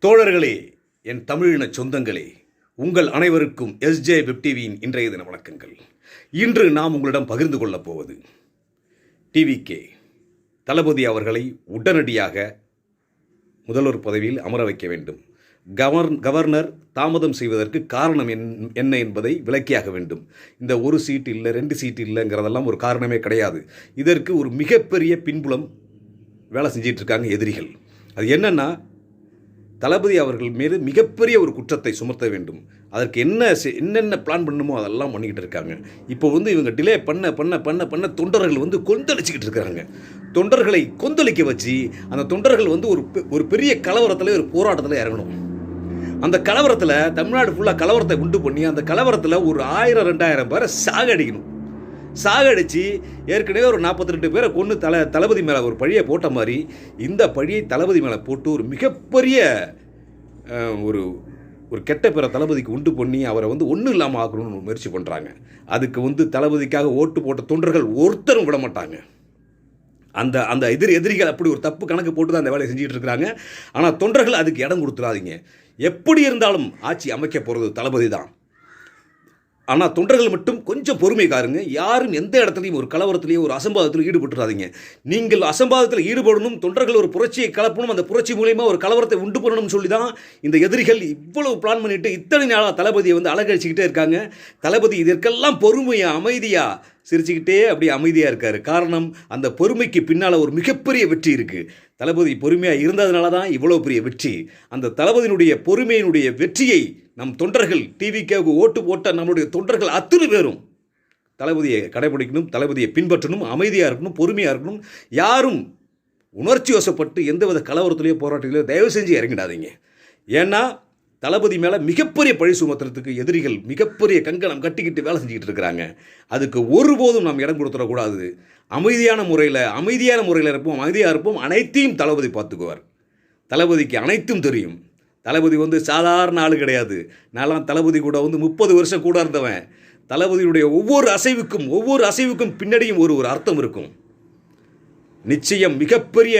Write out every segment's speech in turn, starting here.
தோழர்களே, என் தமிழின சொந்தங்களே, உங்கள் அனைவருக்கும் எஸ்ஜே வெப் டிவியின் இன்றைய தின வணக்கங்கள். இன்று நாம் உங்களிடம் பகிர்ந்து கொள்ளப் போவது டிவிகே தளபதி அவர்களை உடனடியாக முதல்வர் பதவியில் அமர வைக்க வேண்டும். கவர்னர் தாமதம் செய்வதற்கு காரணம் என்ன என்பதை விளக்கியாக வேண்டும். இந்த ஒரு சீட்டு இல்லை, 2 சீட்டு இல்லைங்கிறதெல்லாம் ஒரு காரணமே கிடையாது. இதற்கு ஒரு மிகப்பெரிய பின்புலம் வேலை செஞ்சிட்டு இருக்காங்க எதிரிகள். அது என்னன்னா, தளபதி அவர்கள் மீது மிகப்பெரிய ஒரு குற்றத்தை சுமத்த வேண்டும். அதற்கு என்னென்ன பிளான் பண்ணணுமோ அதெல்லாம் பண்ணிக்கிட்டு இருக்காங்க. இப்போ இவங்க டிலே பண்ண தொண்டர்கள் கொந்தளிச்சுக்கிட்டு இருக்கிறாங்க. தொண்டர்களை கொந்தளிக்க வச்சு அந்த தொண்டர்கள் ஒரு பெரிய கலவரத்தில், ஒரு போராட்டத்தில் இறங்கணும். அந்த கலவரத்தில் தமிழ்நாடு ஃபுல்லாக கலவரத்தை உண்டு பண்ணி அந்த கலவரத்தில் ஒரு 1000-2000 பேரை சாகடிக்கணும். சாகடிச்சு ஏற்கனவே ஒரு 42 பேரை கொண்டு தளபதி மேலே ஒரு பழியை போட்ட மாதிரி இந்த பழியை தளபதி மேலே போட்டு ஒரு மிகப்பெரிய ஒரு கெட்ட பேரை தளபதிக்கு உண்டு பண்ணி அவரை ஒன்றும் இல்லாமல் ஆக்கணும்னு முயற்சி பண்ணுறாங்க. அதுக்கு தளபதிக்காக ஓட்டு போட்ட தொண்டர்கள் ஒருத்தரும் விட மாட்டாங்க. அந்த எதிரிகள் அப்படி ஒரு தப்பு கணக்கு போட்டு தான் அந்த வேலையை செஞ்சுட்டு இருக்கிறாங்க. ஆனால் தொண்டர்கள் அதுக்கு இடம் கொடுத்துடாதீங்க. எப்படி இருந்தாலும் ஆட்சி அமைக்க போகிறது தளபதி தான். ஆனால் தொண்டர்கள் மட்டும் கொஞ்சம் பொறுமை காருங்க. யாரும் எந்த இடத்துலையும் ஒரு கலவரத்திலேயே ஒரு அசம்பாதத்தில் ஈடுபட்டுறாதீங்க. நீங்கள் அசம்பாதத்தில் ஈடுபடணும், தொண்டர்கள் ஒரு புரட்சியை கலப்பணும், அந்த புரட்சி மூலயமா ஒரு கலவரத்தை உண்டு பண்ணணும்னு சொல்லி தான் இந்த எதிரிகள் இவ்வளவு பிளான் பண்ணிட்டு இத்தனை நாளாக தளபதியை அலங்கரிச்சுக்கிட்டே இருக்காங்க. தளபதி இதற்கெல்லாம் பொறுமையாக அமைதியாக சிரிச்சுக்கிட்டே அப்படி அமைதியாக இருக்கார். காரணம், அந்த பொறுமைக்கு பின்னால் ஒரு மிகப்பெரிய வெற்றி இருக்குது. தளபதி பொறுமையாக இருந்ததுனால தான் இவ்வளோ பெரிய வெற்றி. அந்த தளபதியினுடைய பொறுமையினுடைய வெற்றியை நம் தொண்டர்கள், டிவிக்கு ஓட்டு போட்ட நம்மளுடைய தொண்டர்கள் அத்தனை பேரும் தளபதியை கடைபிடிக்கணும், தளபதியை பின்பற்றணும், அமைதியாக இருக்கணும், பொறுமையாக இருக்கணும். யாரும் உணர்ச்சி வசப்பட்டு எந்தவித கலவரத்திலேயோ போராட்டத்திலேயோ தயவு செஞ்சு இறங்கிடாதீங்க. ஏன்னா தளபதி மேலே மிகப்பெரிய பழி சுமத்துறதுக்கு எதிரிகள் மிகப்பெரிய கங்கணம் கட்டிக்கிட்டு வேலை செஞ்சுக்கிட்டு இருக்கிறாங்க. அதுக்கு ஒருபோதும் நாம் இடம் கொடுத்துடக்கூடாது. அமைதியான முறையில் இருப்போம், அமைதியாக இருப்போம். அனைத்தையும் தளபதி பார்த்துக்குவார். தளபதிக்கு அனைத்தும் தெரியும். தளபதி சாதாரண ஆள் கிடையாது. நான்லாம் தளபதி கூட 30 வருஷம் கூட இருந்தவன். தளபதியுடைய ஒவ்வொரு அசைவுக்கும் பின்னாடியும் ஒரு அர்த்தம் இருக்கும். நிச்சயம் மிகப்பெரிய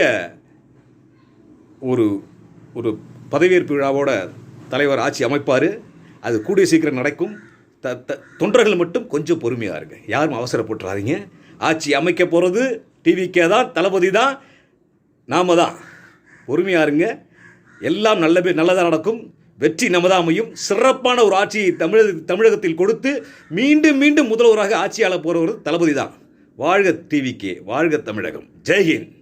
ஒரு பதவியேற்பு விழாவோட தலைவர் ஆட்சி அமைப்பார். அது கூடிய சீக்கிரம் நடக்கும். தொண்டர்கள் மட்டும் கொஞ்சம் பொறுமையாக இருங்க. யாரும் அவசரப்பட்டுறாதீங்க. ஆட்சி அமைக்க போகிறது டிவிகே தான், தளபதி தான், நாம தான். பொறுமையாக இருங்க. எல்லாம் நல்லதாக நடக்கும். வெற்றி நமதான் அமையும். சிறப்பான ஒரு ஆட்சியை தமிழகத்தில் கொடுத்து மீண்டும் முதல்வராக ஆட்சியாளர் போகிறவர் தளபதி தான். வாழ்க டிவிகே, வாழ்க தமிழகம். ஜெய்ஹிந்த்.